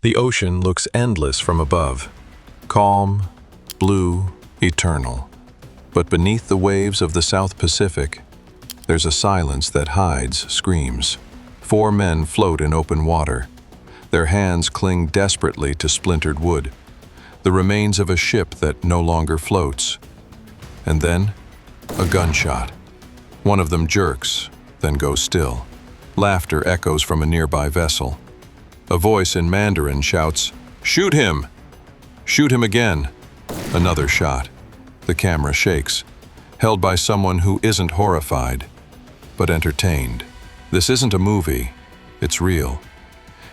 The ocean looks endless from above, calm, blue, eternal. But beneath the waves of the South Pacific, there's a silence that hides screams. 4 men float in open water. Their hands cling desperately to splintered wood, the remains of a ship that no longer floats. And then, a gunshot. One of them jerks, then goes still. Laughter echoes from a nearby vessel. A voice in Mandarin shouts, "Shoot him! Shoot him again!" Another shot. The camera shakes, held by someone who isn't horrified, but entertained. This isn't a movie, it's real.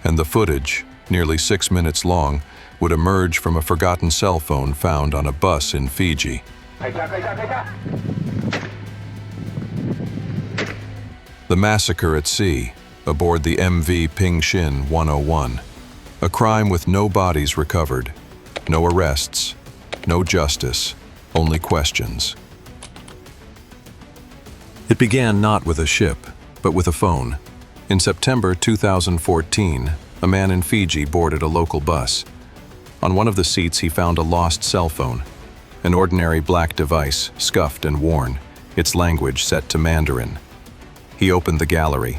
And the footage, nearly 6 minutes long, would emerge from a forgotten cell phone found on a bus in Fiji. The massacre at sea, aboard the MV Ping Shin 101. A crime with no bodies recovered, no arrests, no justice, only questions. It began not with a ship, but with a phone. In September 2014, a man in Fiji boarded a local bus. On one of the seats he found a lost cell phone, an ordinary black device, scuffed and worn, its language set to Mandarin. He opened the gallery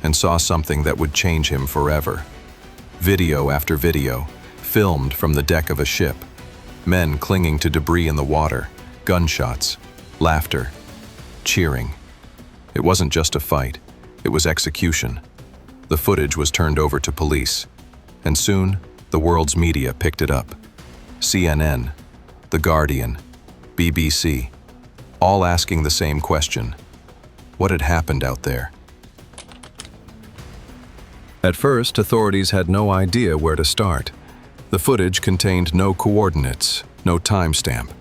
and saw something that would change him forever. Video after video, filmed from the deck of a ship. Men clinging to debris in the water, gunshots, laughter, cheering. It wasn't just a fight, it was execution. The footage was turned over to police, and soon the world's media picked it up. CNN, The Guardian, BBC, all asking the same question. What had happened out there? At first, authorities had no idea where to start. The footage contained no coordinates, no timestamp.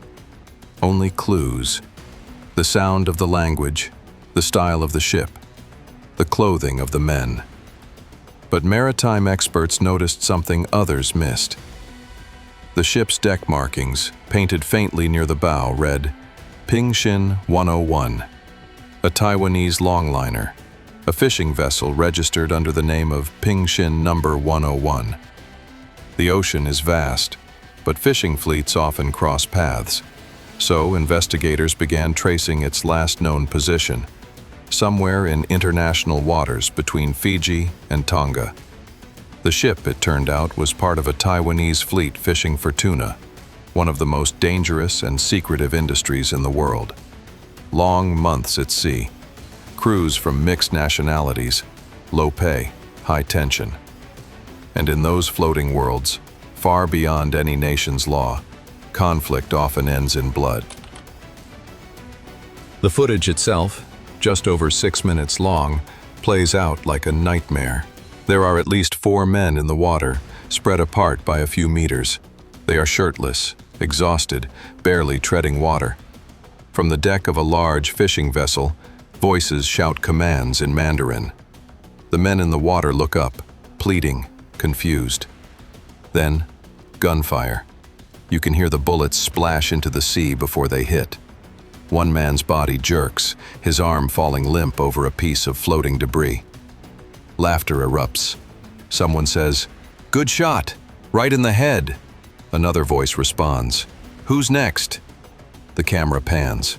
Only clues. The sound of the language, the style of the ship, the clothing of the men. But maritime experts noticed something others missed. The ship's deck markings, painted faintly near the bow, read, Ping Shin 101, a Taiwanese longliner, a fishing vessel registered under the name of Ping Shin number 101. The ocean is vast, but fishing fleets often cross paths. So investigators began tracing its last known position, somewhere in international waters between Fiji and Tonga. The ship, it turned out, was part of a Taiwanese fleet fishing for tuna, one of the most dangerous and secretive industries in the world. Long months at sea, crews from mixed nationalities, low pay, high tension. And in those floating worlds, far beyond any nation's law, conflict often ends in blood. The footage itself, just over 6 minutes long, plays out like a nightmare. There are at least 4 men in the water, spread apart by a few meters. They are shirtless, exhausted, barely treading water. From the deck of a large fishing vessel, voices shout commands in Mandarin. The men in the water look up, pleading, confused. Then, gunfire. You can hear the bullets splash into the sea before they hit. One man's body jerks, his arm falling limp over a piece of floating debris. Laughter erupts. Someone says, "Good shot! Right in the head!" Another voice responds, "Who's next?" The camera pans.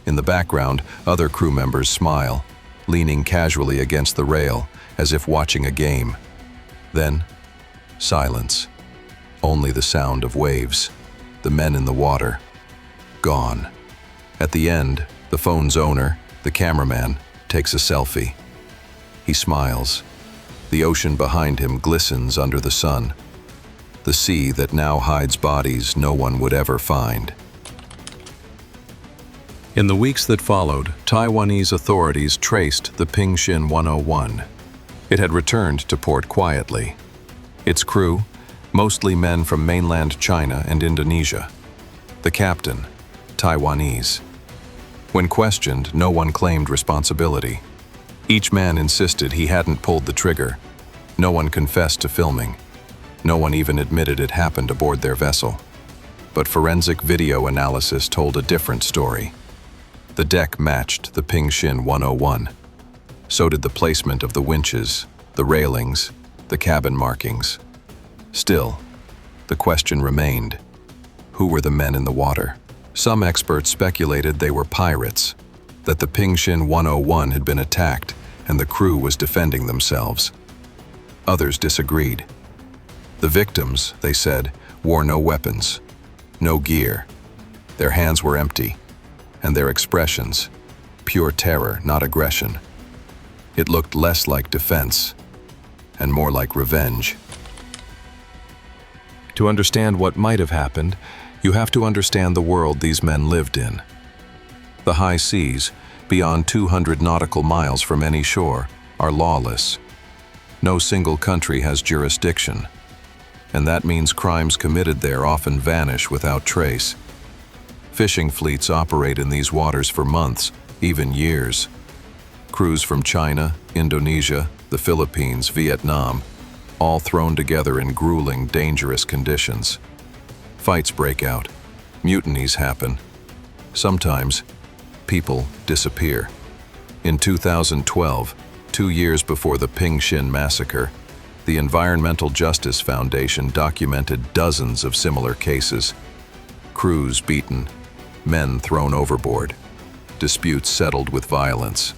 In the background, other crew members smile, leaning casually against the rail, as if watching a game. Then, silence. Only the sound of waves. The men in the water. Gone. At the end, the phone's owner, the cameraman, takes a selfie. He smiles. The ocean behind him glistens under the sun. The sea that now hides bodies no one would ever find. In the weeks that followed, Taiwanese authorities traced the Ping Shin 101. It had returned to port quietly. Its crew, mostly men from mainland China and Indonesia. The captain, Taiwanese. When questioned, no one claimed responsibility. Each man insisted he hadn't pulled the trigger. No one confessed to filming. No one even admitted it happened aboard their vessel. But forensic video analysis told a different story. The deck matched the Ping Shin 101. So did the placement of the winches, the railings, the cabin markings. Still, the question remained: who were the men in the water? Some experts speculated they were pirates, that the Ping Shin 101 had been attacked and the crew was defending themselves. Others disagreed. The victims, they said, wore no weapons, no gear. Their hands were empty, and their expressions, pure terror, not aggression. It looked less like defense and more like revenge. To understand what might have happened, you have to understand the world these men lived in. The high seas, beyond 200 nautical miles from any shore, are lawless. No single country has jurisdiction, and that means crimes committed there often vanish without trace. Fishing fleets operate in these waters for months, even years. Crews from China, Indonesia, the Philippines, Vietnam, all thrown together in grueling, dangerous conditions. Fights break out, mutinies happen. Sometimes, people disappear. In 2012, 2 years before the Ping Shin massacre, the Environmental Justice Foundation documented dozens of similar cases. Crews beaten, men thrown overboard, disputes settled with violence.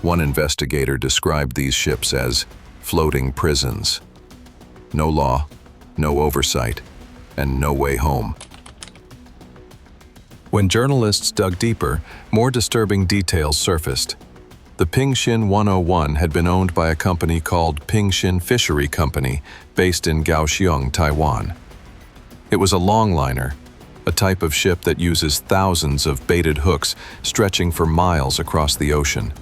One investigator described these ships as floating prisons. No law, no oversight, and no way home. When journalists dug deeper, more disturbing details surfaced. The Ping Shin 101 had been owned by a company called Ping Shin Fishery Company, based in Kaohsiung, Taiwan. It was a longliner, a type of ship that uses thousands of baited hooks stretching for miles across the ocean.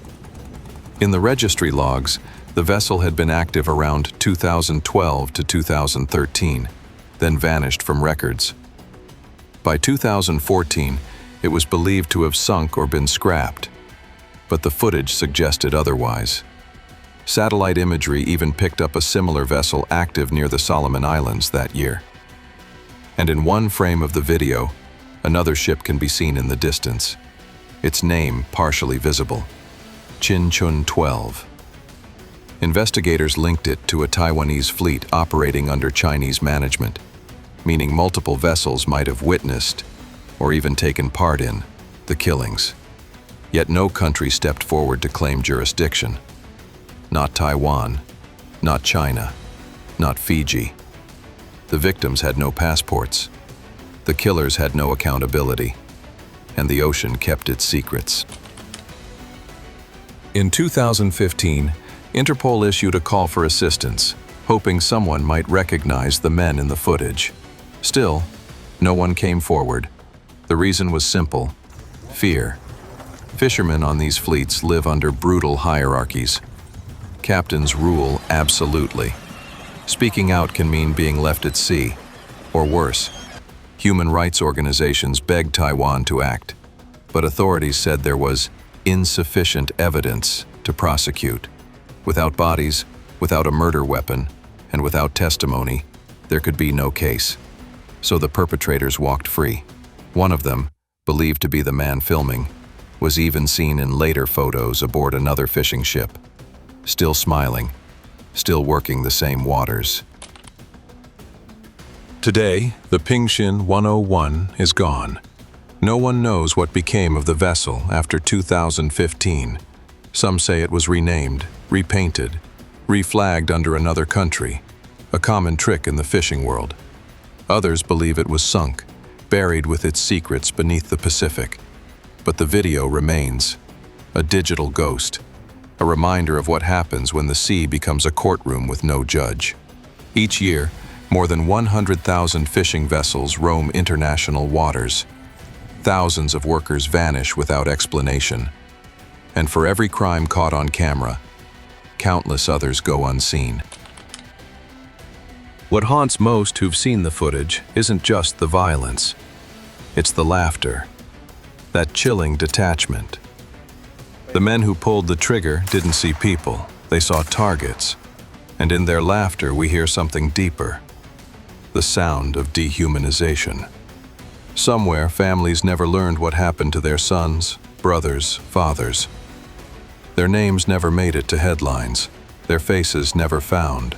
In the registry logs, the vessel had been active around 2012 to 2013, then vanished from records. By 2014, it was believed to have sunk or been scrapped, but the footage suggested otherwise. Satellite imagery even picked up a similar vessel active near the Solomon Islands that year. And in one frame of the video, another ship can be seen in the distance, its name partially visible: Chin-Chun 12. Investigators linked it to a Taiwanese fleet operating under Chinese management, meaning multiple vessels might have witnessed, or even taken part in, the killings. Yet no country stepped forward to claim jurisdiction. Not Taiwan, not China, not Fiji. The victims had no passports. The killers had no accountability, and the ocean kept its secrets. In 2015, Interpol issued a call for assistance, hoping someone might recognize the men in the footage. Still, no one came forward. The reason was simple: fear. Fishermen on these fleets live under brutal hierarchies. Captains rule absolutely. Speaking out can mean being left at sea, or worse. Human rights organizations begged Taiwan to act, but authorities said there was insufficient evidence to prosecute. Without bodies, without a murder weapon, and without testimony, there could be no case. So the perpetrators walked free. One of them, believed to be the man filming, was even seen in later photos aboard another fishing ship, still smiling, still working the same waters. Today, the Ping Shin 101 is gone. No one knows what became of the vessel after 2015. Some say it was renamed, repainted, reflagged under another country, a common trick in the fishing world. Others believe it was sunk, buried with its secrets beneath the Pacific. But the video remains, a digital ghost, a reminder of what happens when the sea becomes a courtroom with no judge. Each year, more than 100,000 fishing vessels roam international waters. Thousands of workers vanish without explanation. And for every crime caught on camera, countless others go unseen. What haunts most who've seen the footage isn't just the violence. It's the laughter, that chilling detachment. The men who pulled the trigger didn't see people, they saw targets. And in their laughter we hear something deeper, the sound of dehumanization. Somewhere, families never learned what happened to their sons, brothers, fathers. Their names never made it to headlines, their faces never found.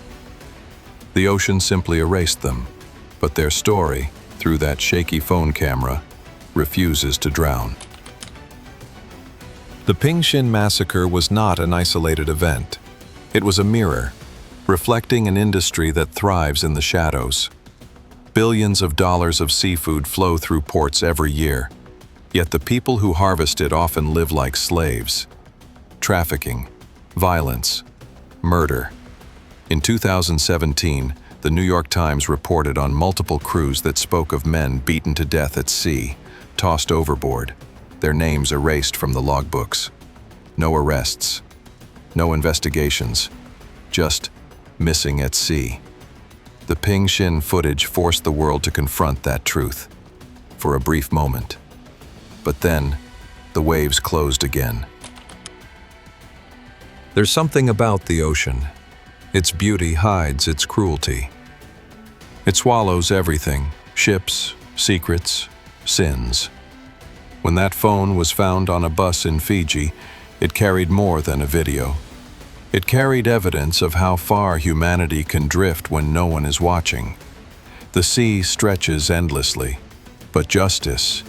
The ocean simply erased them, but their story, through that shaky phone camera, refuses to drown. The Ping Shin massacre was not an isolated event. It was a mirror, reflecting an industry that thrives in the shadows. Billions of dollars of seafood flow through ports every year, yet the people who harvest it often live like slaves. Trafficking, violence, murder. In 2017, the New York Times reported on multiple crews that spoke of men beaten to death at sea, tossed overboard, their names erased from the logbooks. No arrests, no investigations, just missing at sea. The Ping Shin footage forced the world to confront that truth, for a brief moment. But then, the waves closed again. There's something about the ocean. Its beauty hides its cruelty. It swallows everything: ships, secrets, sins. When that phone was found on a bus in Fiji, it carried more than a video. It carried evidence of how far humanity can drift when no one is watching. The sea stretches endlessly, but justice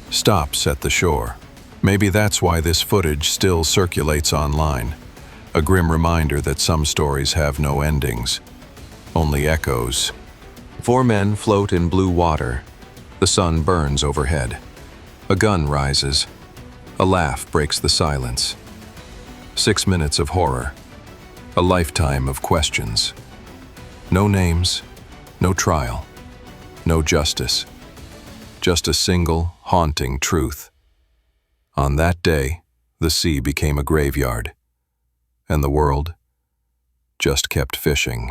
stops at the shore. Maybe that's why this footage still circulates online, a grim reminder that some stories have no endings, only echoes. 4 men float in blue water. The sun burns overhead. A gun rises. A laugh breaks the silence. 6 minutes of horror. A lifetime of questions. No names, no trial, no justice. Just a single, haunting truth. On that day, the sea became a graveyard, and the world just kept fishing.